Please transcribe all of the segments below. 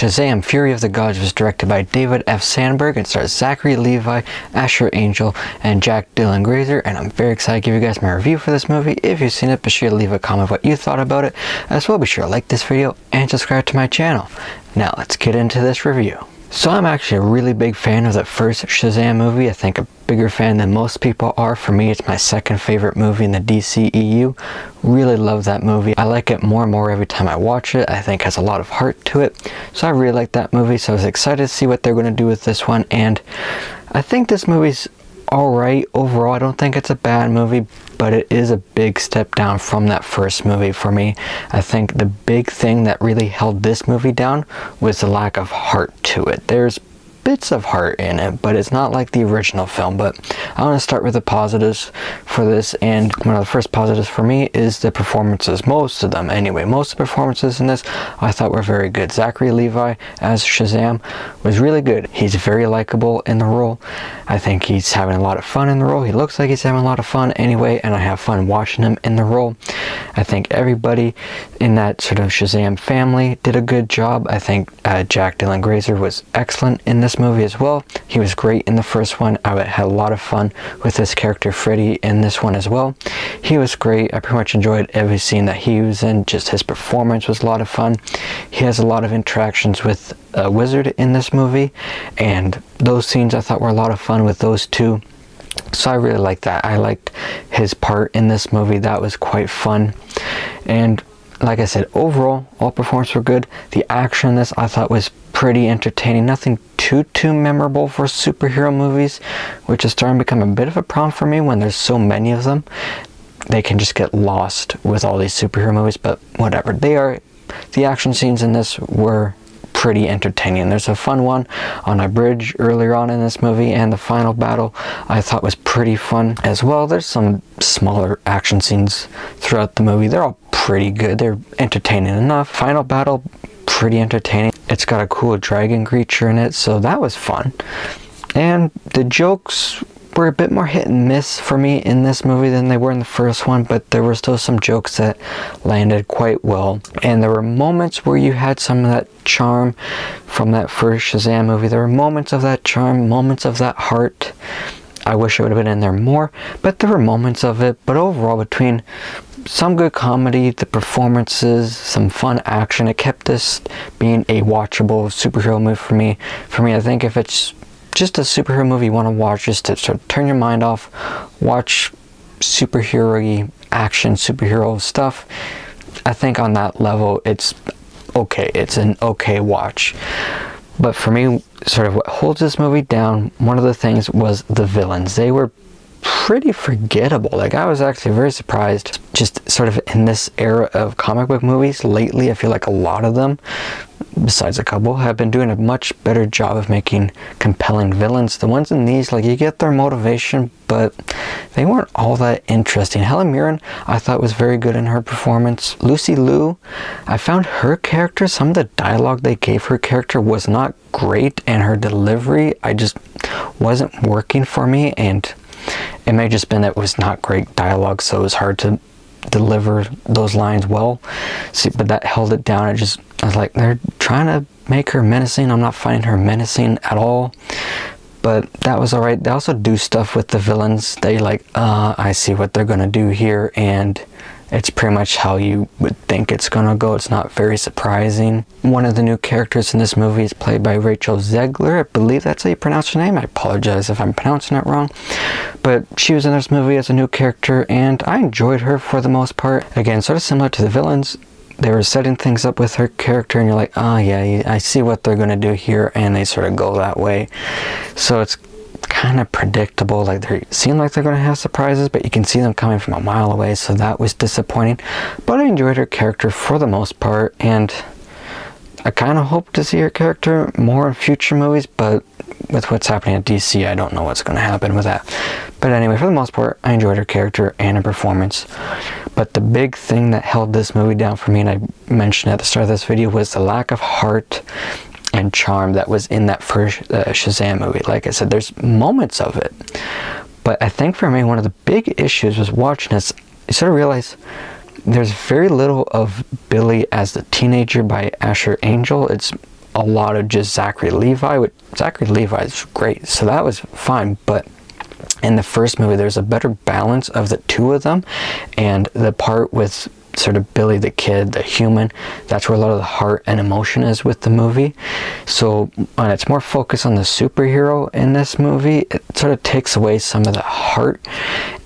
Shazam! Fury of the Gods was directed by David F. Sandberg and stars Zachary Levi, Asher Angel, and Jack Dylan Grazer, and I'm very excited to give you guys my review for this movie. If you've seen it, be sure to leave a comment what you thought about it. As well, be sure to like this video and subscribe to my channel. Now let's get into this review. So I'm actually a really big fan of the first Shazam movie. I think a bigger fan than most people are. For me, it's my second favorite movie in the DCEU. Really love that movie. I like it more and more every time I watch it. I think it has a lot of heart to it. So I really like that movie. So I was excited to see what they're going to do with this one. And I think this movie's alright overall. I don't think it's a bad movie, but it is a big step down from that first movie for me. I think the big thing that really held this movie down was the lack of heart to it. There's bits of heart in it, but it's not like the original film. But I want to start with the positives for this, and one of the first positives for me is the performances. Most of them anyway. Most of the performances in this I thought were very good. Zachary Levi as Shazam was really good. He's very likable in the role. I think he's having a lot of fun in the role. He looks like he's having a lot of fun anyway, and I have fun watching him in the role. I think everybody in that sort of Shazam family did a good job. I think Jack Dylan Grazer was excellent in this movie as well. He was great in the first one. I had a lot of fun with this character Freddy in this one as well. He was great. I pretty much enjoyed every scene that he was in. Just his performance was a lot of fun. He has a lot of interactions with a wizard in this movie, and those scenes I thought were a lot of fun with those two. So I really liked that. I liked his part in this movie. That was quite fun. And like I said, overall, all performances were good. The action in this I thought was pretty entertaining. Nothing too memorable for superhero movies, which is starting to become a bit of a problem for me when there's so many of them. They can just get lost with all these superhero movies, but whatever. The action scenes in this were pretty entertaining. There's a fun one on a bridge earlier on in this movie, and the final battle I thought was pretty fun as well. There's some smaller action scenes throughout the movie. They're all pretty good. They're entertaining enough. Final battle, pretty entertaining. It's got a cool dragon creature in it, so that was fun. And the jokes were a bit more hit and miss for me in this movie than they were in the first one, but there were still some jokes that landed quite well. And there were moments where you had some of that charm from that first Shazam movie. There were moments of that charm, moments of that heart. I wish it would have been in there more, but there were moments of it. But overall, between some good comedy, the performances, some fun action, it kept this being a watchable superhero movie for me. I think if it's just a superhero movie you want to watch, just to sort of turn your mind off, watch superhero-y action, superhero stuff, I think on that level it's okay. It's an okay watch. But for me, sort of what holds this movie down, one of the things was the villains. They were pretty forgettable. Like, I was actually very surprised, just sort of in this era of comic book movies lately. I feel like a lot of them, besides a couple, have been doing a much better job of making compelling villains. The ones in these, like, you get their motivation, but they weren't all that interesting. Helen Mirren, I thought, was very good in her performance. Lucy Liu, I found her character, some of the dialogue they gave her character was not great, and her delivery, I just wasn't working for me, and it may have just been that it was not great dialogue, so it was hard to deliver those lines well. See, but that held it down. I was like, they're trying to make her menacing. I'm not finding her menacing at all. But that was alright. They also do stuff with the villains. They like, I see what they're gonna do here, and it's pretty much how you would think it's gonna go. It's not very surprising. One of the new characters in this movie is played by Rachel Zegler. I believe that's how you pronounce her name. I apologize if I'm pronouncing it wrong. But she was in this movie as a new character, and I enjoyed her for the most part. Again, sort of similar to the villains. They were setting things up with her character, and you're like, oh yeah, I see what they're gonna do here, and they sort of go that way. So it's kind of predictable. Like, they seem like they're going to have surprises, but you can see them coming from a mile away, so that was disappointing. But I enjoyed her character for the most part, and I kind of hope to see her character more in future movies, but with what's happening at DC, I don't know what's going to happen with that. But anyway, for the most part, I enjoyed her character and her performance. But the big thing that held this movie down for me, and I mentioned at the start of this video, was the lack of heart and charm that was in that first Shazam movie. Like I said, there's moments of it, but I think for me, one of the big issues was watching this, you sort of realize there's very little of Billy as the teenager by Asher Angel. It's a lot of just Zachary Levi, which Zachary Levi is great, so that was fine, but in the first movie there's a better balance of the two of them, and the part with sort of Billy the kid, the human, that's where a lot of the heart and emotion is with the movie. So when it's more focused on the superhero in this movie, it sort of takes away some of the heart.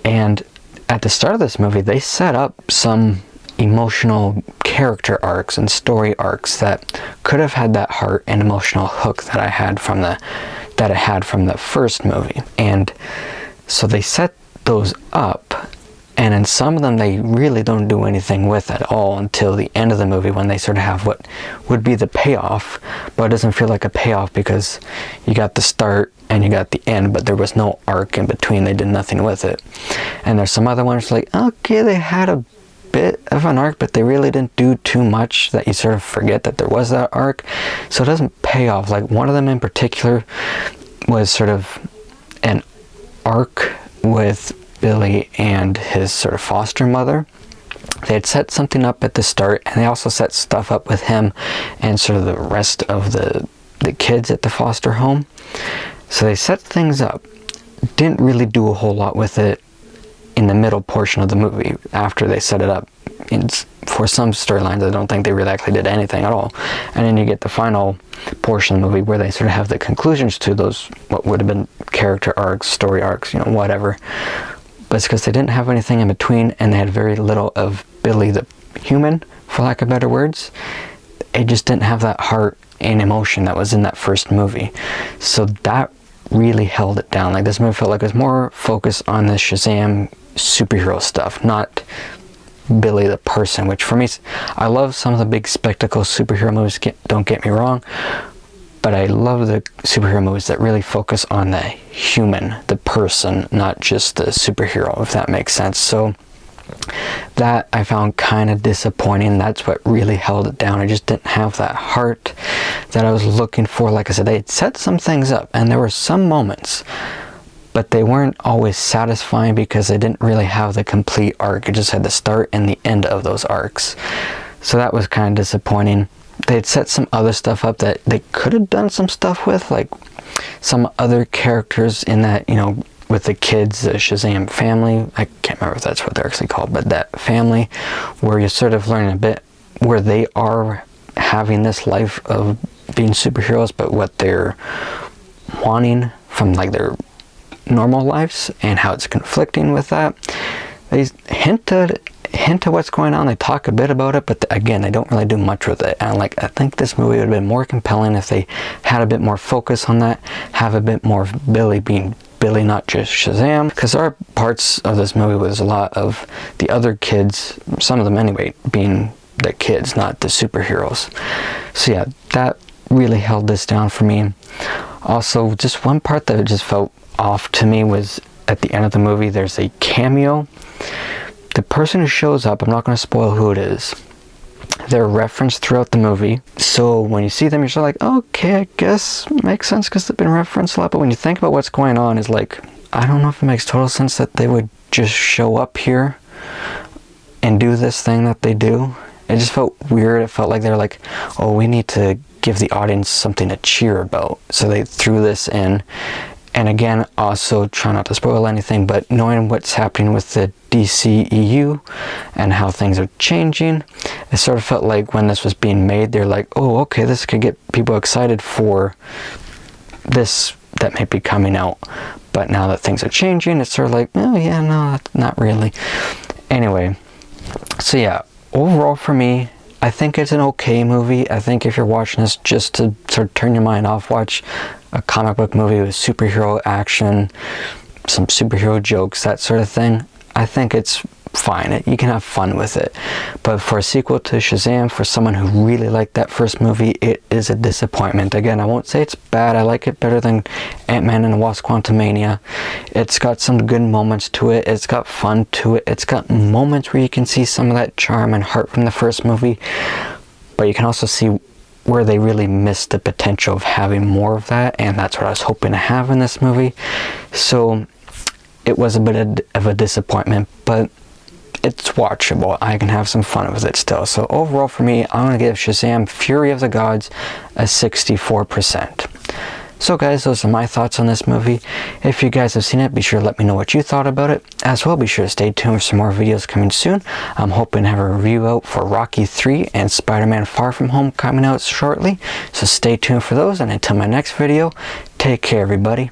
And at the start of this movie, they set up some emotional character arcs and story arcs that could have had that heart and emotional hook that it had from the first movie. And so they set those up, and in some of them they really don't do anything with at all until the end of the movie, when they sort of have what would be the payoff, but it doesn't feel like a payoff because you got the start and you got the end, but there was no arc in between. They did nothing with it. And there's some other ones like, okay, they had a bit of an arc, but they really didn't do too much that you sort of forget that there was that arc, so it doesn't pay off. Like one of them in particular was sort of an arc with Billy and his sort of foster mother. They had set something up at the start, and they also set stuff up with him and sort of the rest of the kids at the foster home. So they set things up, didn't really do a whole lot with it in the middle portion of the movie after they set it up. For some storylines, I don't think they really actually did anything at all. And then you get the final portion of the movie where they sort of have the conclusions to those, what would have been character arcs, story arcs, whatever. But it's because they didn't have anything in between, and they had very little of Billy the human, for lack of better words. It just didn't have that heart and emotion that was in that first movie. So that really held it down. Like, this movie felt like it was more focused on the Shazam superhero stuff, not Billy the person, which for me, I love some of the big spectacle superhero movies, don't get me wrong, but I love the superhero movies that really focus on the human, the person, not just the superhero, if that makes sense. So that I found kind of disappointing. That's what really held it down. I just didn't have that heart that I was looking for. Like I said, they had set some things up, and there were some moments, but they weren't always satisfying because they didn't really have the complete arc. It just had the start and the end of those arcs. So that was kind of disappointing. They had set some other stuff up that they could have done some stuff with, like some other characters in that, with the kids, the Shazam family. I can't remember if that's what they're actually called, but that family where you're sort of learning a bit where they are having this life of being superheroes, but what they're wanting from like their normal lives and how it's conflicting with that. They hint at what's going on. They talk a bit about it, but again, they don't really do much with it. And I think this movie would have been more compelling if they had a bit more focus on that, have a bit more of Billy being Billy, not just Shazam, because there are parts of this movie with a lot of the other kids, some of them anyway, being the kids, not the superheroes. So yeah, that really held this down for me. Also, just one part that just felt off to me was at the end of the movie. There's a cameo. The person who shows up, I'm not going to spoil who it is, they're referenced throughout the movie. So when you see them, you're sort of like, okay, I guess makes sense because they've been referenced a lot. But when you think about what's going on, is like, I don't know if it makes total sense that they would just show up here and do this thing that they do. It just felt weird. It felt like they're like, oh, we need to give the audience something to cheer about. So they threw this in. And again, also try not to spoil anything, but knowing what's happening with the dceu and how things are changing, it sort of felt like when this was being made, they're like, oh, okay, this could get people excited for this that may be coming out. But now that things are changing, it's sort of like, oh yeah, no, not really. Anyway, so yeah, overall for me, I think it's an okay movie. I think if you're watching this just to sort of turn your mind off, watch a comic book movie with superhero action, some superhero jokes, that sort of thing, I think it's fine. You can have fun with it. But for a sequel to Shazam, for someone who really liked that first movie, it is a disappointment. Again, I won't say it's bad. I like it better than Ant-Man and the Wasp: Quantumania. It's got some good moments to it. It's got fun to it. It's got moments where you can see some of that charm and heart from the first movie. But you can also see where they really missed the potential of having more of that. And that's what I was hoping to have in this movie. So it was a bit of a disappointment. But it's watchable. I can have some fun with it still. So overall for me, I'm going to give Shazam Fury of the Gods a 64%. So guys, those are my thoughts on this movie. If you guys have seen it, be sure to let me know what you thought about it. As well, be sure to stay tuned for some more videos coming soon. I'm hoping to have a review out for Rocky 3 and Spider-Man Far From Home coming out shortly. So stay tuned for those, and until my next video, take care everybody.